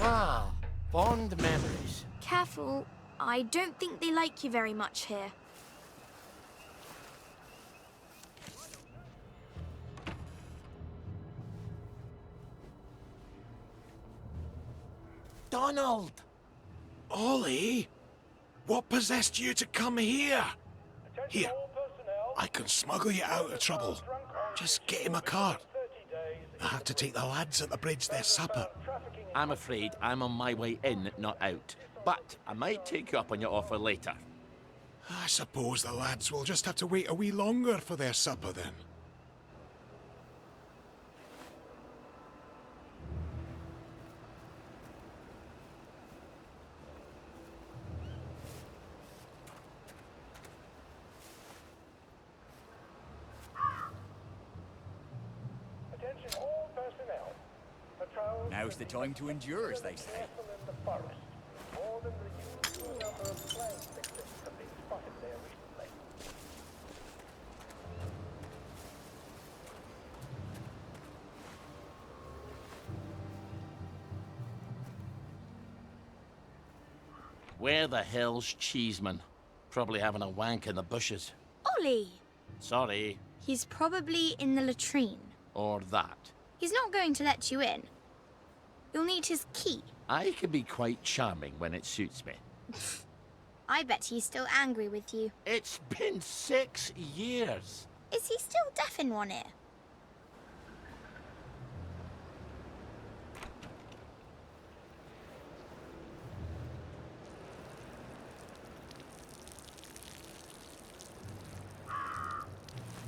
Ah, fond memories. Careful. I don't think they like you very much here. Donald! Ollie? What possessed you to come here? Here, I can smuggle you out of trouble. Just get in my cart. I had to take the lads at the bridge their supper. I'm afraid I'm on my way in, not out. But I might take you up on your offer later. I suppose the lads will just have to wait a wee longer for their supper then. Attention all personnel. Patrol. Now's the time to endure, as they say. In the forest. More than the usual number of flying victims have been spotted there recently. Where the hell's Cheeseman? Probably having a wank in the bushes. Ollie! Sorry. He's probably in the latrine. Or that. He's not going to let you in. You'll need his key. I can be quite charming when it suits me. I bet he's still angry with you. It's been 6 years. Is he still deaf in one ear?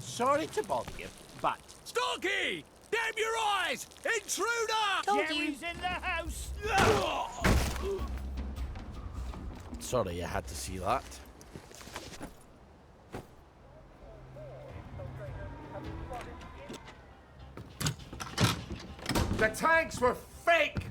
Sorry to bother you, but... Stalky! Damn your eyes! Intruder! Told you. Jerry's in the house! Sorry I had to see that. The tanks were fake!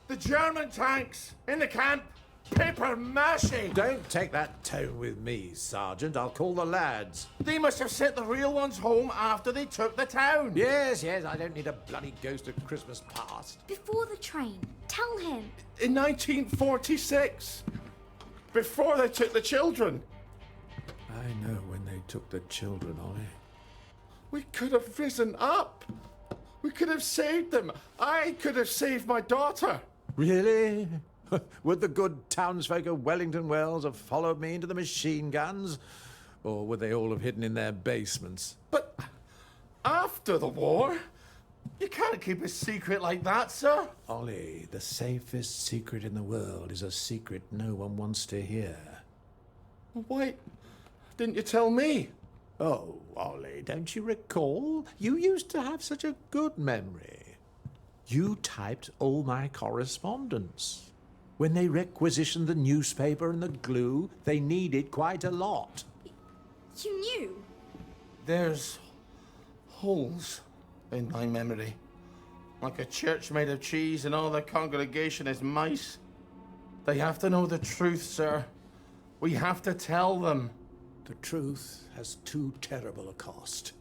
The German tanks in the camp! Paper mache! Don't take that tone with me, Sergeant. I'll call the lads. They must have sent the real ones home after they took the town. Yes, I don't need a bloody ghost of Christmas past. Before the train. Tell him. In 1946. Before they took the children. I know when they took the children, Ollie. We could have risen up. We could have saved them. I could have saved my daughter. Really? Would the good townsfolk of Wellington Wells have followed me into the machine guns? Or would they all have hidden in their basements? But after the war, you can't keep a secret like that, sir. Ollie, the safest secret in the world is a secret no one wants to hear. Why didn't you tell me? Oh, Ollie, don't you recall? You used to have such a good memory. You typed all my correspondence. When they requisitioned the newspaper and the glue, they needed quite a lot. You knew? There's holes in my memory. Like a church made of cheese and all the congregation is mice. They have to know the truth, sir. We have to tell them. The truth has too terrible a cost.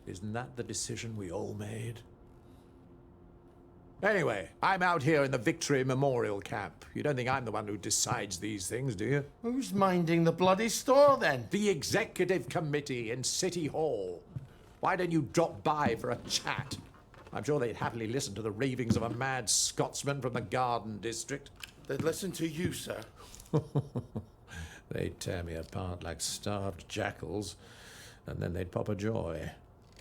Isn't that the decision we all made? Anyway, I'm out here in the Victory Memorial Camp. You don't think I'm the one who decides these things, do you? Who's minding the bloody store, then? The Executive Committee in City Hall. Why don't you drop by for a chat? I'm sure they'd happily listen to the ravings of a mad Scotsman from the Garden District. They'd listen to you, sir. They'd tear me apart like starved jackals, and then they'd pop a joy.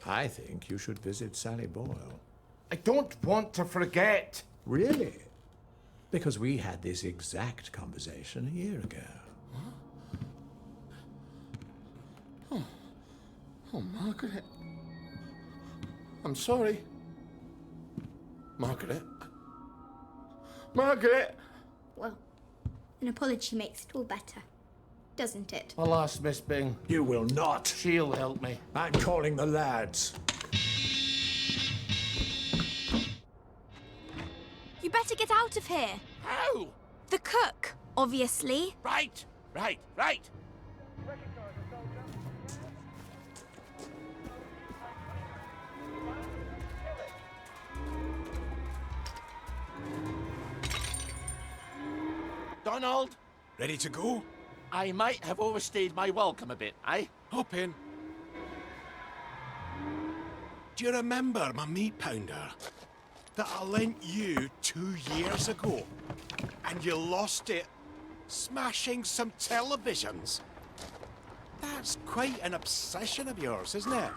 I think you should visit Sally Boyle. I don't want to forget. Really? Because we had this exact conversation a year ago. Oh, Margaret. I'm sorry. Margaret. Margaret! Well, an apology makes it all better, doesn't it? I'll ask Miss Bing. You will not. She'll help me. I'm calling the lads. You better get out of here. How? The cook, obviously. Right. Donald, Ready to go? I might have overstayed my welcome a bit, eh? Hop in. Do you remember my meat pounder that I lent you 2 years ago? And you lost it smashing some televisions? That's quite an obsession of yours, isn't it?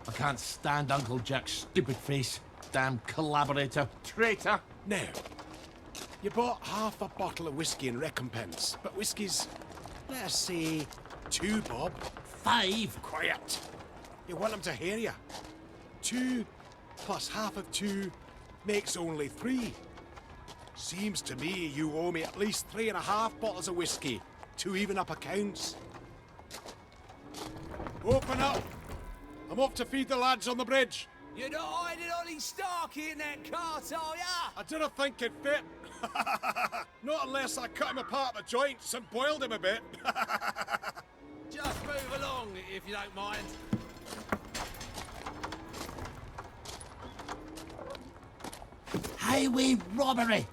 I can't stand Uncle Jack's stupid face. Damn collaborator. Traitor. Now, you bought half a bottle of whiskey in recompense, but whiskey's, let us say, 2 bob. 5. Quiet. You want them to hear you. 2 plus half of 2 makes only 3. Seems to me you owe me at least 3.5 bottles of whiskey to even up accounts. Open up. I'm off to feed the lads on the bridge. You're not hiding Ollie Starkey in that cart, are ya? I didn't think it fit. Not unless I cut him apart at the joints and boiled him a bit. Just move along, if you don't mind. Highway robbery.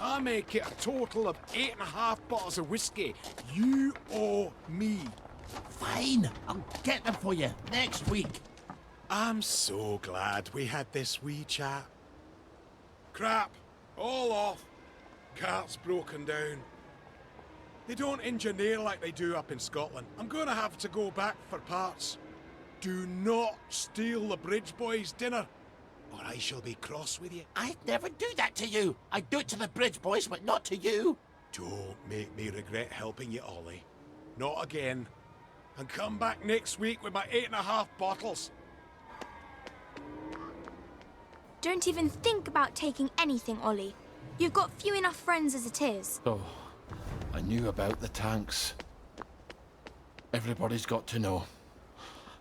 I make it a total of 8.5 bottles of whiskey. You owe me. Fine. I'll get them for you next week. I'm so glad we had this wee chat. Crap. All off. Cart's broken down. They don't engineer like they do up in Scotland. I'm going to have to go back for parts. Do not steal the bridge boys' dinner, or I shall be cross with you. I'd never do that to you. I'd do it to the bridge boys, but not to you. Don't make me regret helping you, Ollie. Not again. And come back next week with my 8.5 bottles. Don't even think about taking anything, Ollie. You've got few enough friends as it is. Oh, I knew about the tanks. Everybody's got to know.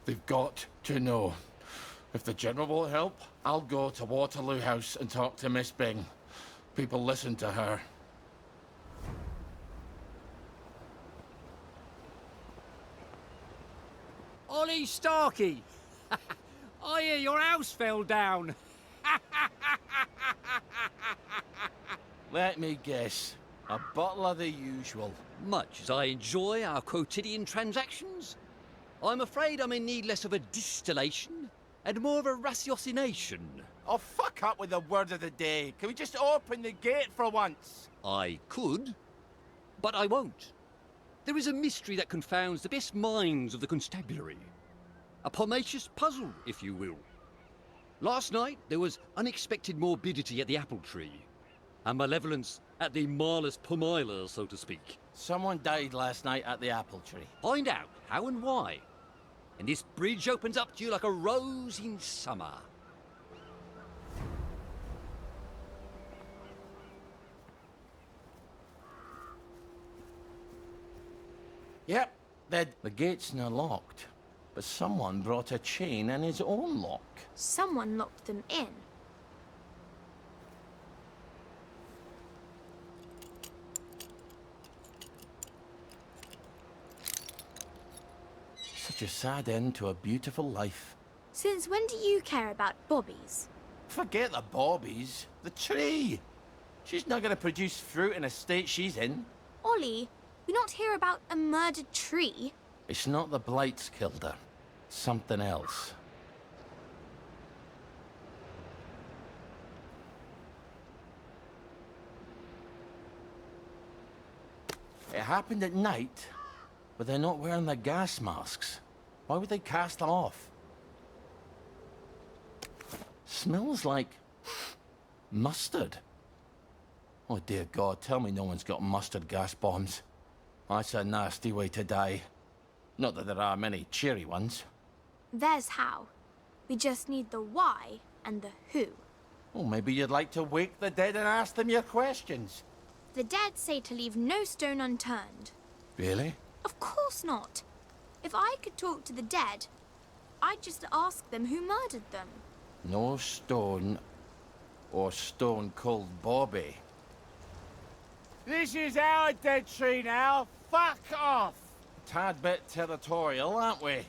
They've got to know. If the General will help, I'll go to Waterloo House and talk to Miss Bing. People listen to her. Ollie Starkey! I hear your house fell down. Let me guess. A bottle of the usual. Much as I enjoy our quotidian transactions, I'm afraid I'm in need less of a distillation and more of a ratiocination. Oh, fuck up with the word of the day. Can we just open the gate for once? I could, but I won't. There is a mystery that confounds the best minds of the constabulary. A pomacious puzzle, if you will. Last night, there was unexpected morbidity at the apple tree, and malevolence at the Marlus Pomiler, so to speak. Someone died last night at the apple tree. Find out how and why, and this bridge opens up to you like a rose in summer. Yep, the gate's not locked. But someone brought a chain and his own lock. Someone locked them in. Such a sad end to a beautiful life. Since when do you care about bobbies? Forget the bobbies. The tree. She's not going to produce fruit in a state she's in. Ollie, we not hear about a murdered tree. It's not the blights killed her. Something else. It happened at night, but they're not wearing their gas masks. Why would they cast them off? Smells like mustard. Oh dear God, tell me no one's got mustard gas bombs. That's a nasty way to die. Not that there are many cheery ones. There's how. We just need the why and the who. Oh, maybe you'd like to wake the dead and ask them your questions. The dead say to leave no stone unturned. Really? Of course not. If I could talk to the dead, I'd just ask them who murdered them. No stone or Stone Cold Bobby. This is our dead tree now. Fuck off. Tad bit territorial, aren't we?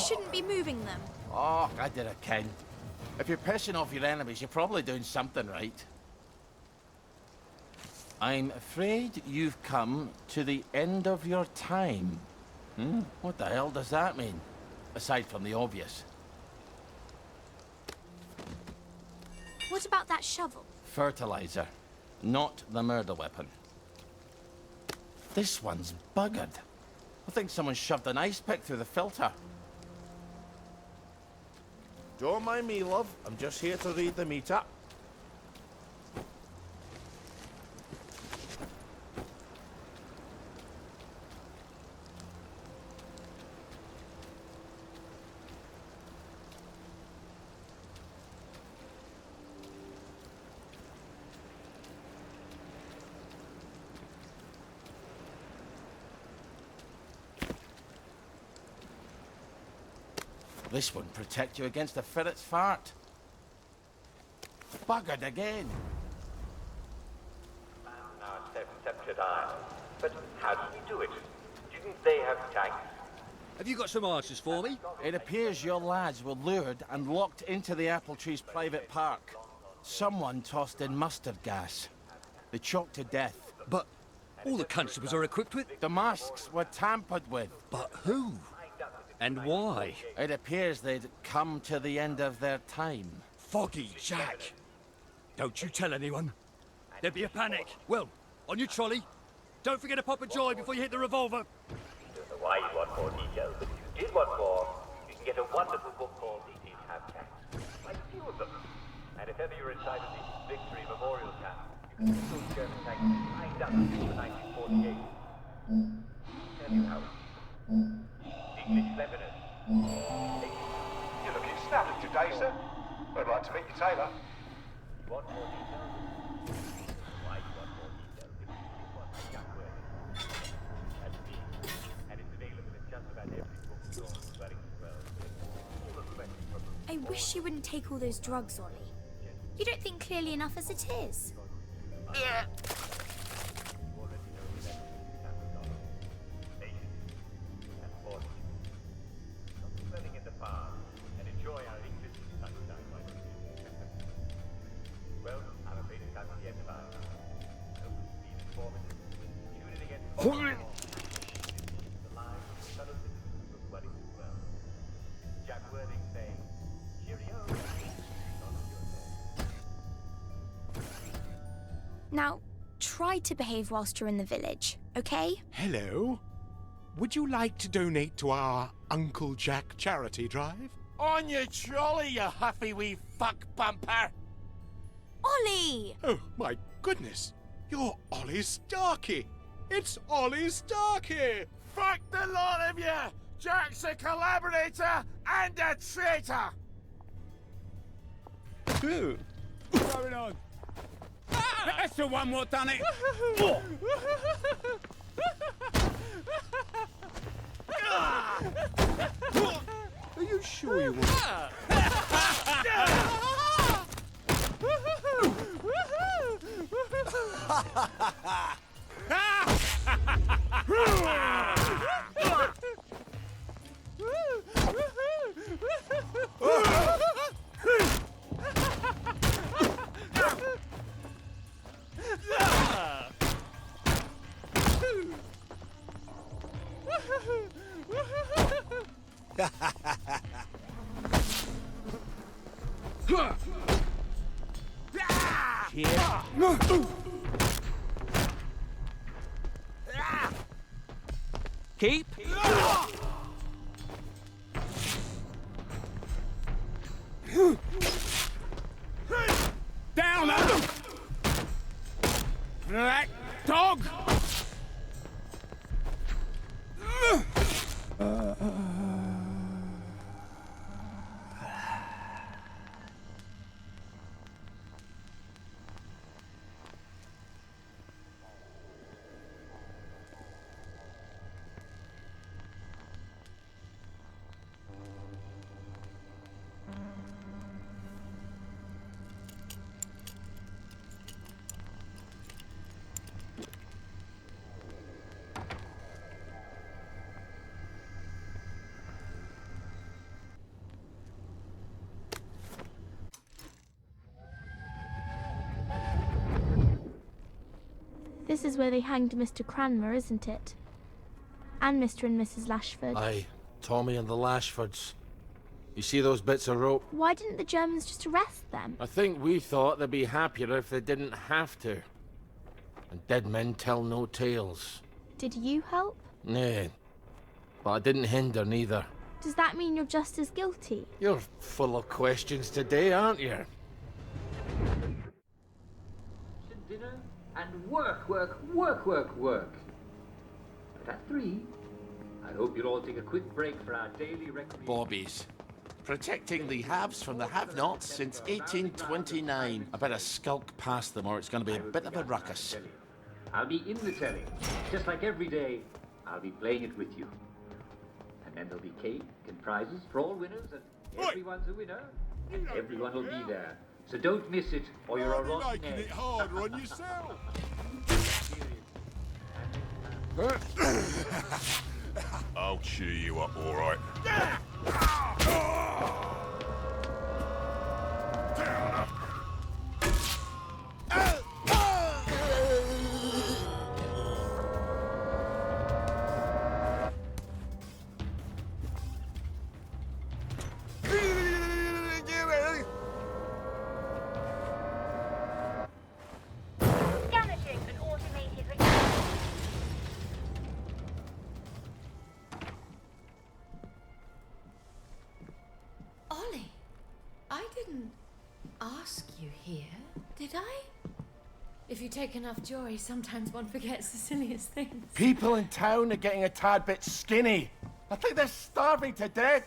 shouldn't be moving them. Oh, I did a ken. If you're pissing off your enemies, you're probably doing something right. I'm afraid you've come to the end of your time. What the hell does that mean? Aside from the obvious. What about that shovel? Fertilizer, not the murder weapon. This one's buggered. I think someone shoved an ice pick through the filter. Don't mind me, love. I'm just here to read the meter. This won't protect you against a ferret's fart. Buggered again. Now accepted iron. But how did we do it? Didn't they have tanks? Have you got some answers for me? It appears your lads were lured and locked into the apple tree's private park. Someone tossed in mustard gas. They choked to death. But all the constables are equipped with... The masks were tampered with. But who? And why? It appears they'd come to the end of their time. Foggy Jack. Don't you tell anyone. There'd be a panic. Well, on your trolley. Don't forget to pop a joy before you hit the revolver. Don't know why you want more details, but if you did want more, you can get a wonderful book called These Have Tanks. Like a few of them. And if ever you're inside of the Victory Memorial Camp, you can see those German tanks lined up since 1948. Tell you how. English Lebanon. You're looking snappy today, sir. I'd like to meet your tailor. You want more details? Why you want more details? If you want my Jack Worthing. That's me. And it's available in just about every bookstore running as well. All the questions from I wish you wouldn't take all those drugs, Ollie. You don't think clearly enough as it is. Now, try to behave whilst you're in the village, okay? Hello. Would you like to donate to our Uncle Jack charity drive? On your trolley, you huffy wee fuck bumper! Ollie! Oh, my goodness. You're Ollie Starkey. It's Ollie Starkey. Fuck the lot of you! Jack's a collaborator and a traitor! What's going on? That's the one what done it. Are you sure you want... Keep. Down, black dog. This is where they hanged Mr. Cranmer, isn't it? And Mr. and Mrs. Lashford. Aye, Tommy and the Lashfords. You see those bits of rope? Why didn't the Germans just arrest them? I think we thought they'd be happier if they didn't have to. And dead men tell no tales. Did you help? Nay, but I didn't hinder neither. Does that mean you're just as guilty? You're full of questions today, aren't you? Dinner and work. But at 3, I hope you'll all take a quick break for our daily recreation. Bobbies. Protecting the haves from the have-nots since 1829. I better skulk past them or it's going to be a bit of a ruckus. I'll be in the telly. Just like every day, I'll be playing it with you. And then there'll be cake and prizes for all winners, and everyone's a winner, and everyone will be there. So don't miss it, or you're a rotten egg. it harder on yourself. I'll cheer you up, all right. Ollie, I didn't ask you here, did I? If you take enough joy, sometimes one forgets the silliest things. People in town are getting a tad bit skinny. I think they're starving to death.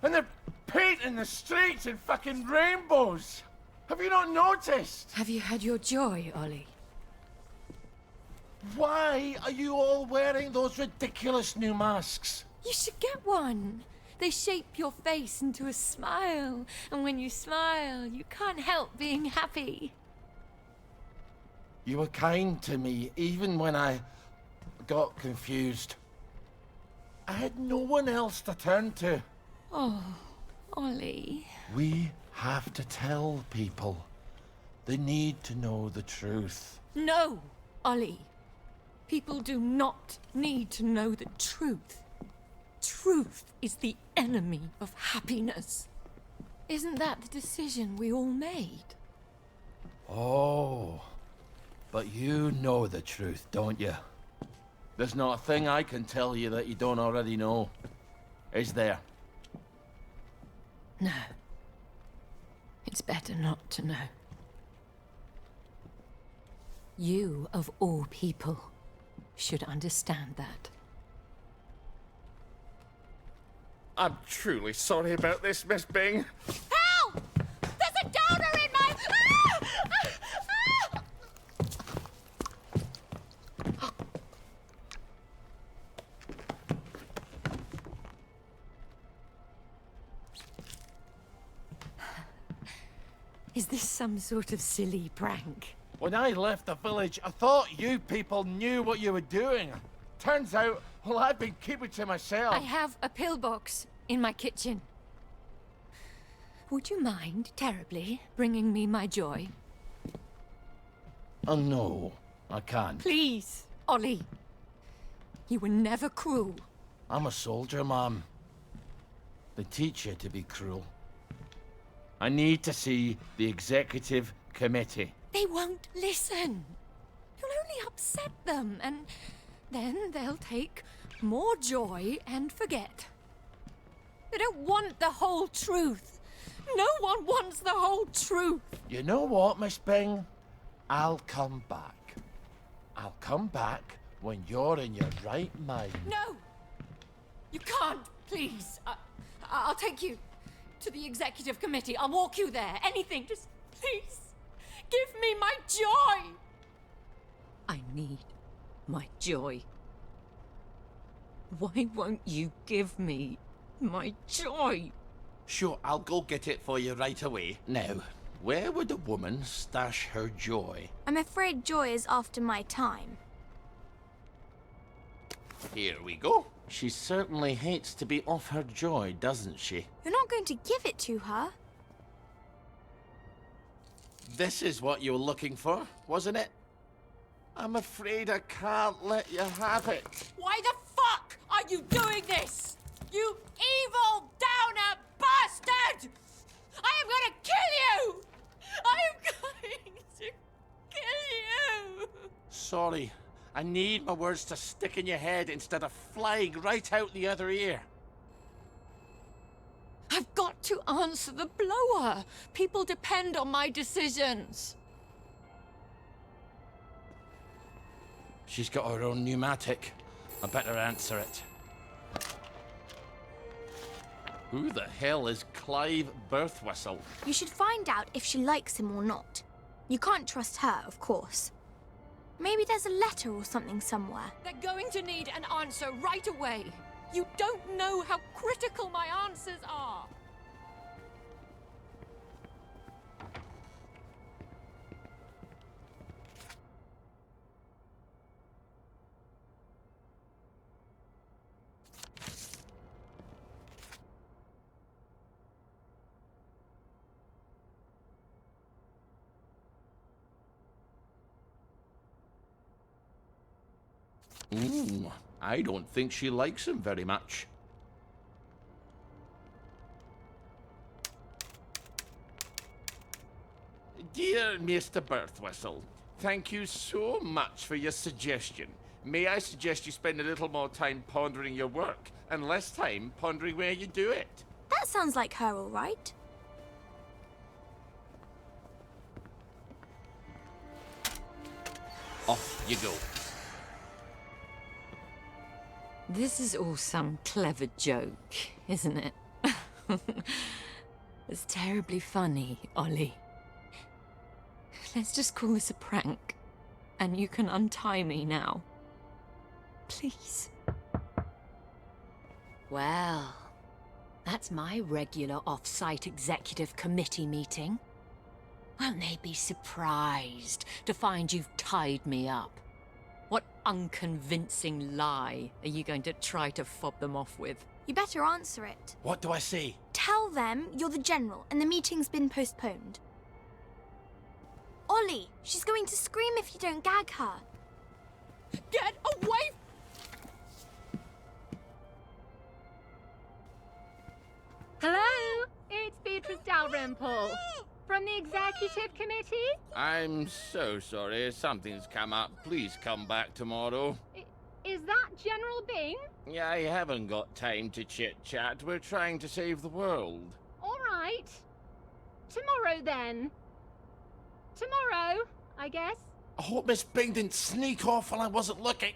And they're painting the streets in fucking rainbows. Have you not noticed? Have you had your joy, Ollie? Why are you all wearing those ridiculous new masks? You should get one. They shape your face into a smile. And when you smile, you can't help being happy. You were kind to me, even when I got confused. I had no one else to turn to. Oh, Ollie. We have to tell people. They need to know the truth. No, Ollie. People do not need to know the truth. Truth is the enemy of happiness. Isn't that the decision we all made? Oh, but you know the truth, don't you? There's not a thing I can tell you that you don't already know. Is there? No. It's better not to know. You, of all people, should understand that. I'm truly sorry about this, Miss Bing. Help! There's a downer in my... Is this some sort of silly prank? When I left the village, I thought you people knew what you were doing. Turns out, well, I've been keeping to myself. I have a pillbox in my kitchen. Would you mind terribly bringing me my joy? Oh, no, I can't. Please, Ollie. You were never cruel. I'm a soldier, Mom. They teach you to be cruel. I need to see the executive committee. They won't listen. You'll only upset them, and then they'll take more joy and forget. They don't want the whole truth. No one wants the whole truth. You know what, Miss Bing? I'll come back. I'll come back when you're in your right mind. No! You can't, please. I'll take you to the executive committee. I'll walk you there. Anything, just please. Give me my joy! I need my joy. Why won't you give me my joy? Sure, I'll go get it for you right away. Now, where would a woman stash her joy? I'm afraid joy is after my time. Here we go. She certainly hates to be off her joy, doesn't she? You're not going to give it to her. This is what you were looking for, wasn't it? I'm afraid I can't let you have it. Why the fuck are you doing this? You evil downer bastard! I am gonna kill you! I am going to kill you! Sorry. I need my words to stick in your head instead of flying right out the other ear. I've got to answer the blower. People depend on my decisions. She's got her own pneumatic. I better answer it. Who the hell is Clive Birthwhistle? You should find out if she likes him or not. You can't trust her, of course. Maybe there's a letter or something somewhere. They're going to need an answer right away. You don't know how critical my answers are. I don't think she likes him very much. Dear Mr. Birthwhistle, thank you so much for your suggestion. May I suggest you spend a little more time pondering your work and less time pondering where you do it? That sounds like her, all right. Off you go. This is all some clever joke, isn't it? It's terribly funny, Ollie. Let's just call this a prank, and you can untie me now. Please. Well, that's my regular off-site executive committee meeting. Won't they be surprised to find you've tied me up? What unconvincing lie are you going to try to fob them off with? You better answer it. What do I say? Tell them you're the general and the meeting's been postponed. Ollie, she's going to scream if you don't gag her. Get away! Hello, it's Beatrice Dalrymple from the Executive Committee. I'm so sorry. Something's come up. Please come back tomorrow. Is that General Bing? Yeah, I haven't got time to chit-chat. We're trying to save the world. All right. Tomorrow, then. Tomorrow, I guess. I hope Miss Bing didn't sneak off while I wasn't looking.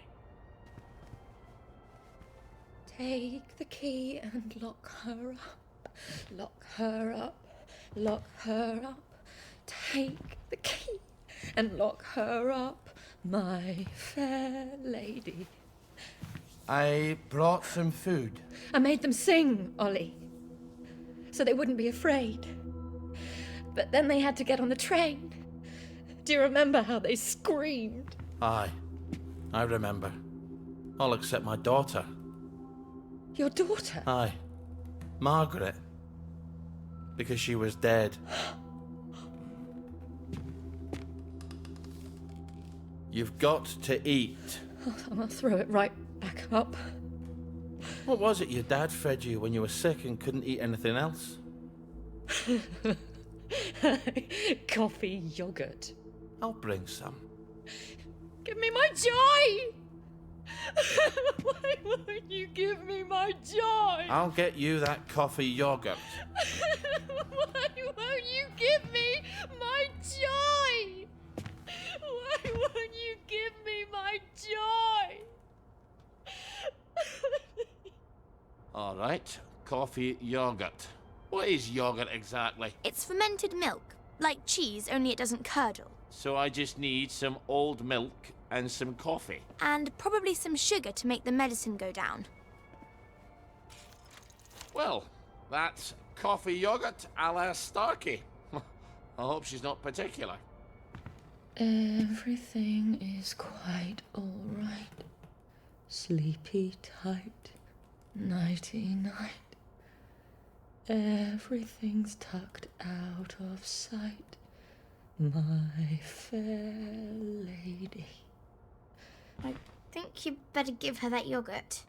Take the key and lock her up. Lock her up. Lock her up. Take the key and lock her up, my fair lady. I brought some food. I made them sing, Ollie, so they wouldn't be afraid. But then they had to get on the train. Do you remember how they screamed? Aye, I remember. All except my daughter. Your daughter? Aye, Margaret. Because she was dead. You've got to eat. I'll throw it right back up. What was it your dad fed you when you were sick and couldn't eat anything else? Coffee yogurt. I'll bring some. Give me my joy! Why won't you give me my joy? I'll get you that coffee yogurt. Why won't you give me my joy? Why won't you give me my joy? All right, coffee yogurt. What is yogurt exactly? It's fermented milk, like cheese, only it doesn't curdle. So I just need some old milk and some coffee. And probably some sugar to make the medicine go down. Well, that's coffee yogurt a la Starkey. I hope she's not particular. Everything is quite all right. Sleepy tight, nighty-night. Everything's tucked out of sight, my fair lady. I think you'd better give her that yogurt.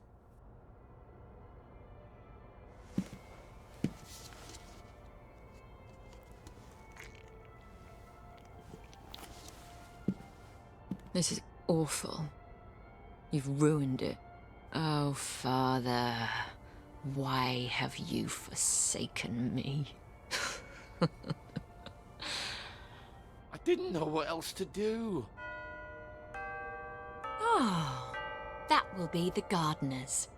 This is awful. You've ruined it. Oh, Father, why have you forsaken me? I didn't know what else to do. Oh, that will be the gardeners.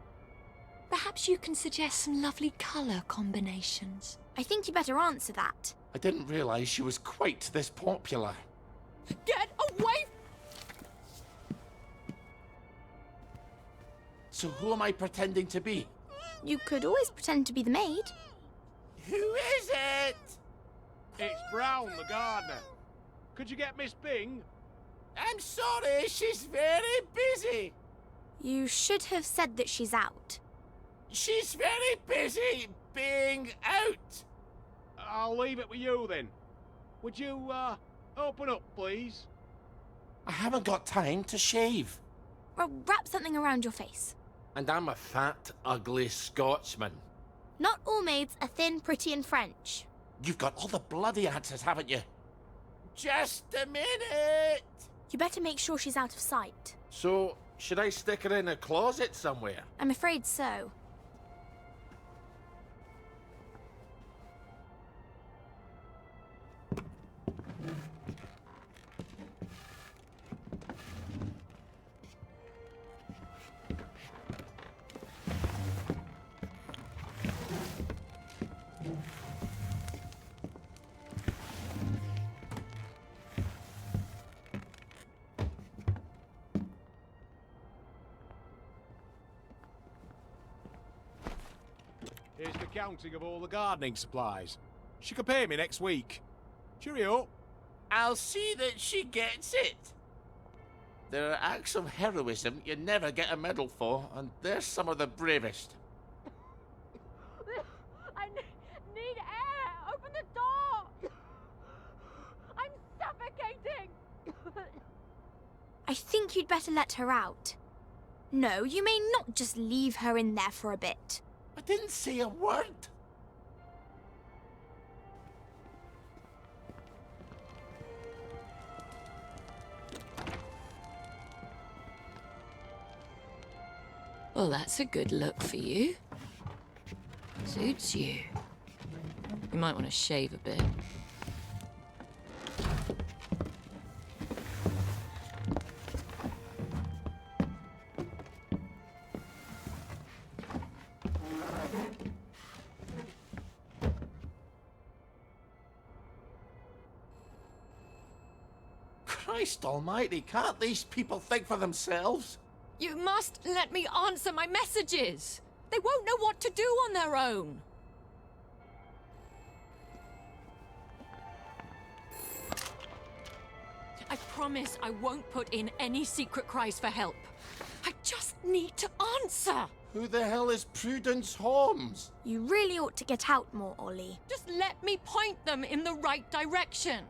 Perhaps you can suggest some lovely colour combinations. I think you better answer that. I didn't realise she was quite this popular. Get away! So who am I pretending to be? You could always pretend to be the maid. Who is it? It's Brown, the gardener. Could you get Miss Bing? I'm sorry, she's very busy. You should have said that she's out. She's very busy being out. I'll leave it with you then. Would you, open up, please? I haven't got time to shave. Well, wrap something around your face. And I'm a fat, ugly Scotsman. Not all maids are thin, pretty, and French. You've got all the bloody answers, haven't you? Just a minute! You better make sure she's out of sight. So, should I stick her in a closet somewhere? I'm afraid so. Here's the counting of all the gardening supplies. She could pay me next week. Cheerio. I'll see that she gets it. There are acts of heroism you never get a medal for, and they're some of the bravest. I need air! Open the door! I'm suffocating! I think you'd better let her out. No, you may not just leave her in there for a bit. I didn't say a word. Well, that's a good look for you. Suits you. You might want to shave a bit. Christ almighty, can't these people think for themselves? You must let me answer my messages. They won't know what to do on their own. I promise I won't put in any secret cries for help. I just need to answer. Who the hell is Prudence Holmes? You really ought to get out more, Ollie. Just let me point them in the right direction.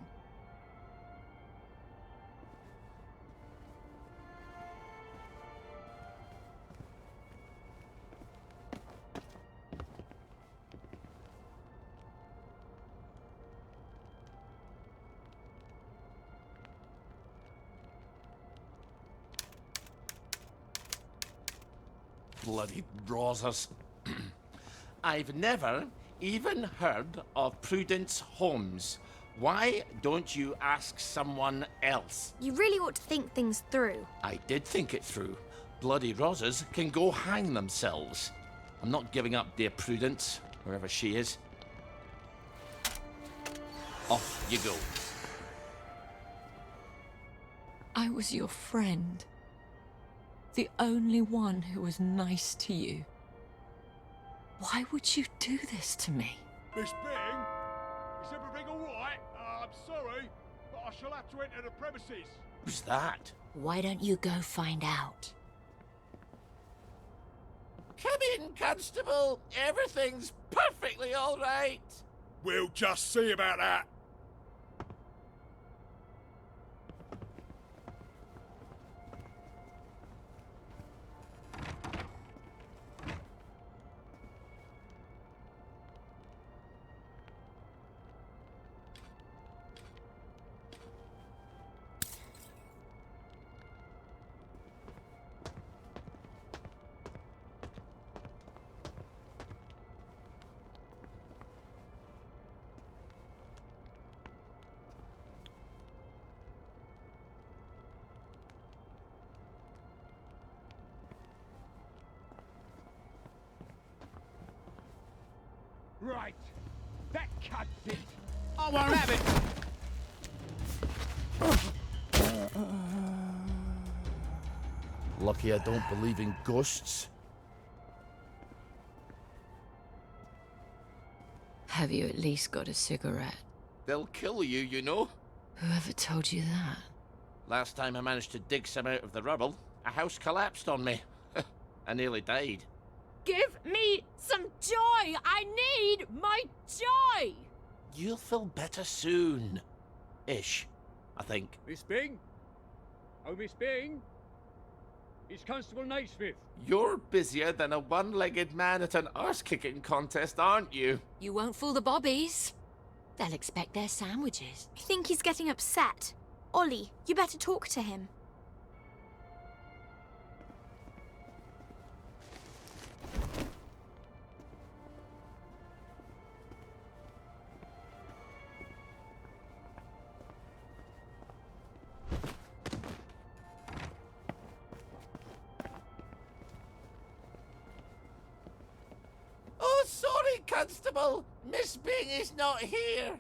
Bloody Rosers. I've never even heard of Prudence Holmes. Why don't you ask someone else? You really ought to think things through. I did think it through. Bloody Rosers can go hang themselves. I'm not giving up dear Prudence, wherever she is. Off you go. I was your friend. The only one who was nice to you. Why would you do this to me? Miss Bing? Is everything all right? I'm sorry, but I shall have to enter the premises. Who's that? Why don't you go find out? Come in, Constable. Everything's perfectly all right. We'll just see about that. Right. That cunt bit. I won't have it. Lucky I don't believe in ghosts. Have you at least got a cigarette? They'll kill you, you know. Whoever told you that? Last time I managed to dig some out of the rubble, a house collapsed on me. I nearly died. Give me some joy! I need my joy! You'll feel better soon. Ish, I think. Miss Bing? Oh, Miss Bing? It's Constable Naismith. You're busier than a one-legged man at an arse-kicking contest, aren't you? You won't fool the bobbies. They'll expect their sandwiches. I think he's getting upset. Ollie, you better talk to him. Oh, sorry, Constable. Miss Bing is not here.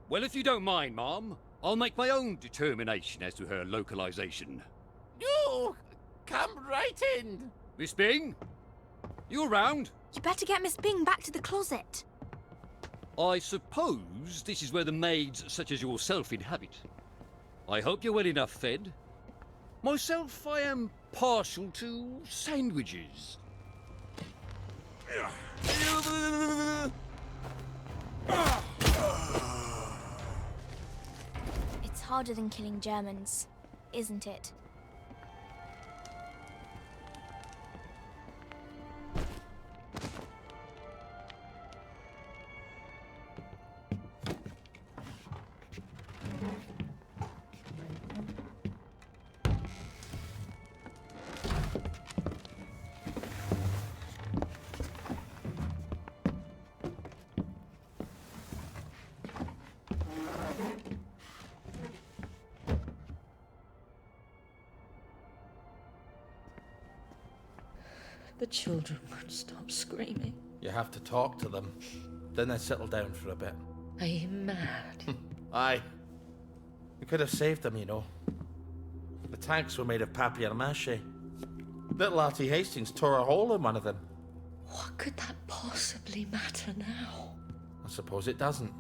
Well, if you don't mind, Ma'am, I'll make my own determination as to her localization. No, come right in. Miss Bing? You around? You better get Miss Bing back to the closet. I suppose this is where the maids such as yourself inhabit. I hope you're well enough fed. Myself, I am partial to sandwiches. It's harder than killing Germans, isn't it? The children won't stop screaming. You have to talk to them. Then they settle down for a bit. Are you mad? Aye. We could have saved them, you know. The tanks were made of papier-mâché. Little Artie Hastings tore a hole in one of them. What could that possibly matter now? I suppose it doesn't.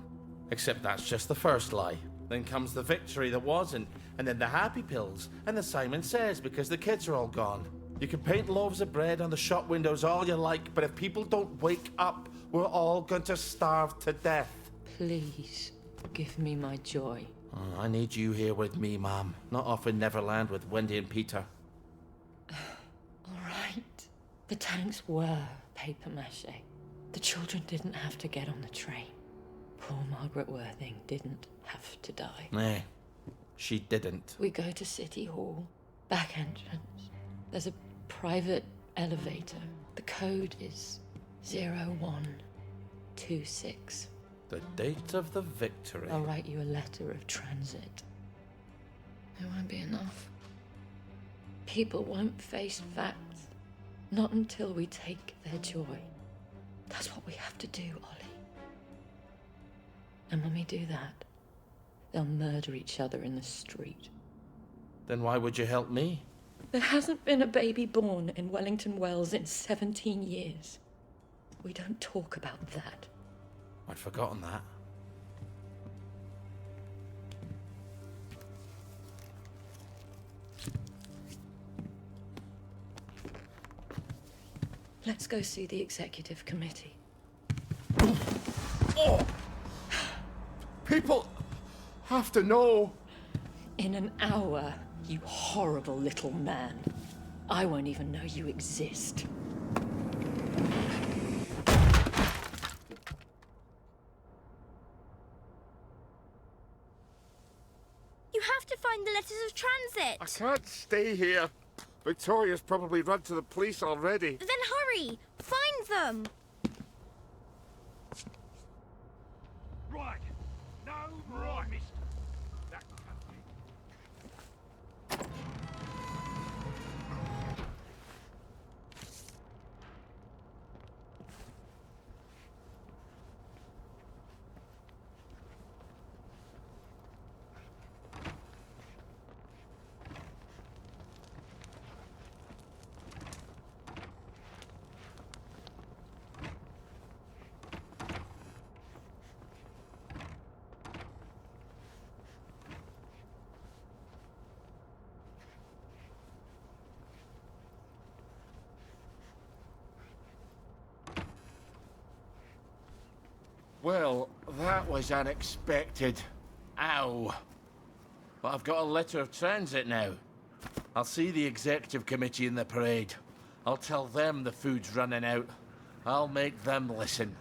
Except that's just the first lie. Then comes the victory that wasn't, and then the happy pills, and the Simon Says because the kids are all gone. You can paint loaves of bread on the shop windows all you like, but if people don't wake up, we're all going to starve to death. Please, give me my joy. Oh, I need you here with me, Mom. Not off in Neverland with Wendy and Peter. All right. The tanks were papier-mâché. The children didn't have to get on the train. Poor Margaret Worthing didn't have to die. Nah, she didn't. We go to City Hall, back entrance. There's a private elevator. The code is 0126. The date of the victory. I'll write you a letter of transit. It won't be enough. People won't face facts. Not until we take their joy. That's what we have to do, Ollie. And when we do that, they'll murder each other in the street. Then why would you help me? There hasn't been a baby born in Wellington Wells in 17 years. We don't talk about that. I'd forgotten that. Let's go see the executive committee. Oh! People have to know. In an hour, you horrible little man. I won't even know you exist. You have to find the letters of transit. I can't stay here. Victoria's probably run to the police already. Then hurry! Find them! Right. No, right, mister. That Well, that was unexpected. Ow. But I've got a letter of transit now. I'll see the executive committee in the parade. I'll tell them the food's running out. I'll make them listen.